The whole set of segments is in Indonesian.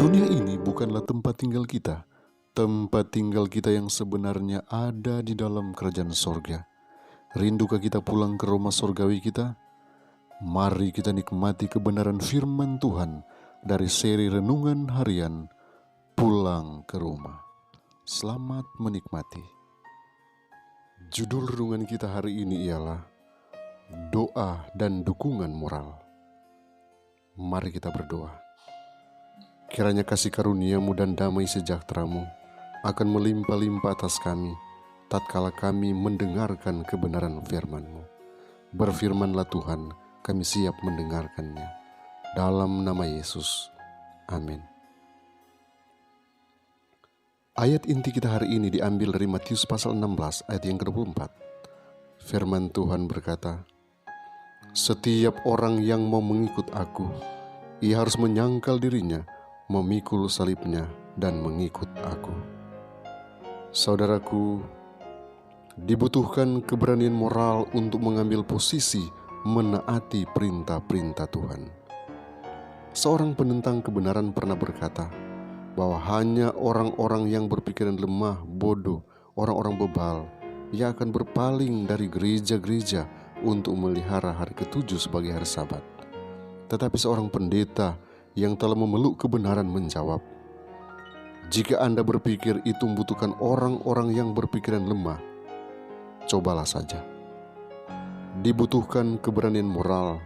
Dunia ini bukanlah tempat tinggal kita. Tempat tinggal kita yang sebenarnya ada di dalam kerajaan sorga. Rindukah kita pulang ke rumah sorgawi kita? Mari kita nikmati kebenaran firman Tuhan dari seri Renungan Harian Pulang ke Rumah. Selamat menikmati. Judul renungan kita hari ini ialah Doa dan Dukungan Moral. Mari kita berdoa. Kiranya kasih karuniamu dan damai sejahteramu akan melimpah-limpah atas kami, tatkala kami mendengarkan kebenaran firman-Mu. Berfirmanlah Tuhan, kami siap mendengarkannya. Dalam nama Yesus, amin. Ayat inti kita hari ini diambil dari Matius pasal 16 ayat yang ke-24. Firman Tuhan berkata, "Setiap orang yang mau mengikut aku, ia harus menyangkal dirinya, memikul salibnya dan mengikut aku." Saudaraku, dibutuhkan keberanian moral untuk mengambil posisi menaati perintah-perintah Tuhan. Seorang penentang kebenaran pernah berkata bahwa hanya orang-orang yang berpikiran lemah, bodoh, orang-orang bebal yang akan berpaling dari gereja-gereja untuk memelihara hari ke-7 sebagai hari Sabat. Tetapi seorang pendeta yang telah memeluk kebenaran menjawab, "Jika Anda berpikir itu membutuhkan orang-orang yang berpikiran lemah, cobalah saja." Dibutuhkan keberanian moral,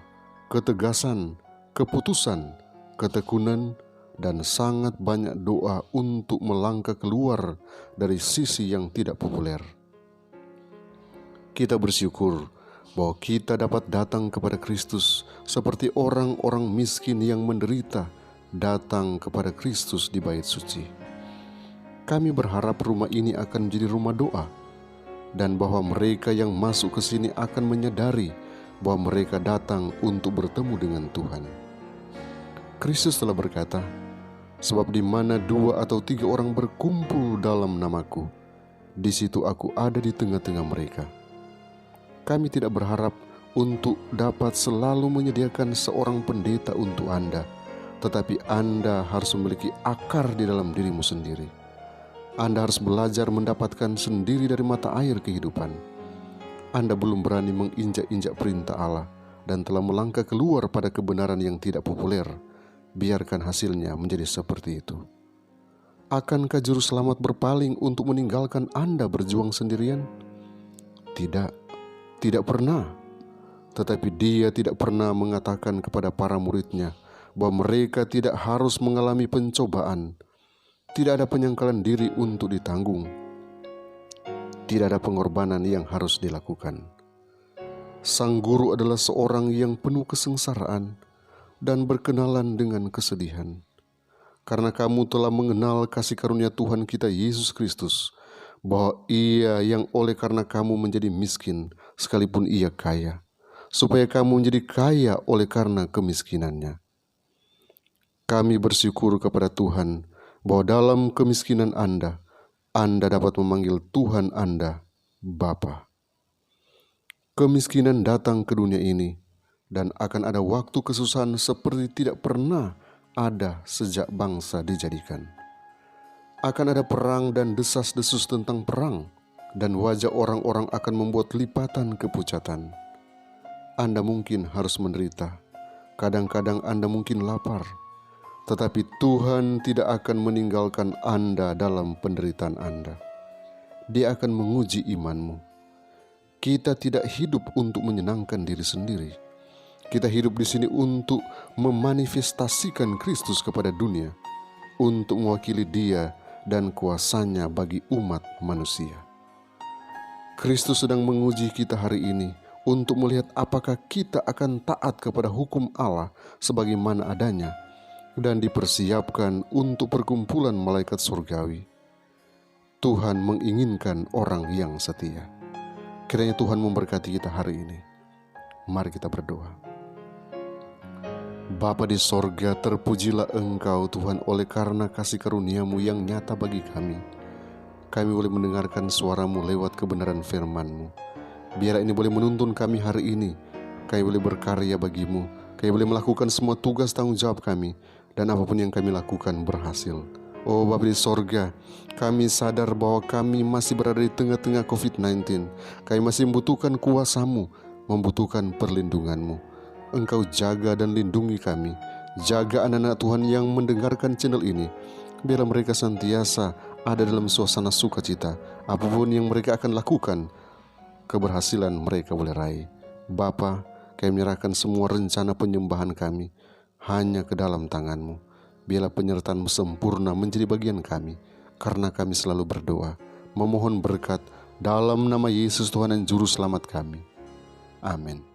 ketegasan, keputusan, ketekunan, dan sangat banyak doa untuk melangkah keluar dari sisi yang tidak populer. Kita bersyukur bahwa kita dapat datang kepada Kristus seperti orang-orang miskin yang menderita datang kepada Kristus di bait suci. Kami berharap rumah ini akan menjadi rumah doa, dan bahwa mereka yang masuk ke sini akan menyadari bahwa mereka datang untuk bertemu dengan Tuhan. Kristus telah berkata, "Sebab di mana 2 atau 3 orang berkumpul dalam namaku, di situ aku ada di tengah-tengah mereka." Kami tidak berharap untuk dapat selalu menyediakan seorang pendeta untuk Anda, tetapi Anda harus memiliki akar di dalam dirimu sendiri. Anda harus belajar mendapatkan sendiri dari mata air kehidupan. Anda belum berani menginjak-injak perintah Allah dan telah melangkah keluar pada kebenaran yang tidak populer. Biarkan hasilnya menjadi seperti itu. Akankah juru selamat berpaling untuk meninggalkan Anda berjuang sendirian? Tidak pernah. Tetapi Dia tidak pernah mengatakan kepada para muridnya bahwa mereka tidak harus mengalami pencobaan. Tidak ada penyangkalan diri untuk ditanggung. Tidak ada pengorbanan yang harus dilakukan. Sang guru adalah seorang yang penuh kesengsaraan dan berkenalan dengan kesedihan. Karena kamu telah mengenal kasih karunia Tuhan kita Yesus Kristus, bahwa Ia yang oleh karena kamu menjadi miskin, sekalipun Ia kaya, supaya kamu menjadi kaya oleh karena kemiskinannya. Kami bersyukur kepada Tuhan bahwa dalam kemiskinan Anda dapat memanggil Tuhan Anda Bapa. Kemiskinan datang ke dunia ini dan akan ada waktu kesusahan seperti tidak pernah ada sejak bangsa dijadikan. Akan ada perang dan desas-desus tentang perang, dan wajah orang-orang akan membuat lipatan kepucatan. Anda mungkin harus menderita, kadang-kadang Anda mungkin lapar, tetapi Tuhan tidak akan meninggalkan Anda dalam penderitaan Anda. Dia akan menguji imanmu. Kita tidak hidup untuk menyenangkan diri sendiri. Kita hidup di sini untuk memanifestasikan Kristus kepada dunia, untuk mewakili Dia dan kuasanya bagi umat manusia. Kristus sedang menguji kita hari ini untuk melihat apakah kita akan taat kepada hukum Allah sebagaimana adanya dan dipersiapkan untuk perkumpulan malaikat surgawi. Tuhan menginginkan orang yang setia. Kiranya Tuhan memberkati kita hari ini. Mari kita berdoa. Bapa di sorga, terpujilah Engkau Tuhan oleh karena kasih karunia-Mu yang nyata bagi kami. Kami boleh mendengarkan suara-Mu lewat kebenaran firman-Mu. Biar ini boleh menuntun kami hari ini. Kami boleh berkarya bagi-Mu. Kami boleh melakukan semua tugas tanggung jawab kami, dan apapun yang kami lakukan berhasil. Oh Bapa di sorga, kami sadar bahwa kami masih berada di tengah-tengah COVID-19. Kami masih membutuhkan kuasa-Mu, membutuhkan perlindungan-Mu. Engkau jaga dan lindungi kami. Jaga anak-anak Tuhan yang mendengarkan channel ini. Biarlah mereka senantiasa ada dalam suasana sukacita. Apapun yang mereka akan lakukan, keberhasilan mereka boleh raih. Bapa, kami menyerahkan semua rencana penyembahan kami hanya ke dalam tangan-Mu. Biarlah penyertaan-Mu sempurna menjadi bagian kami, karena kami selalu berdoa, memohon berkat dalam nama Yesus Tuhan dan Juru Selamat kami. Amin.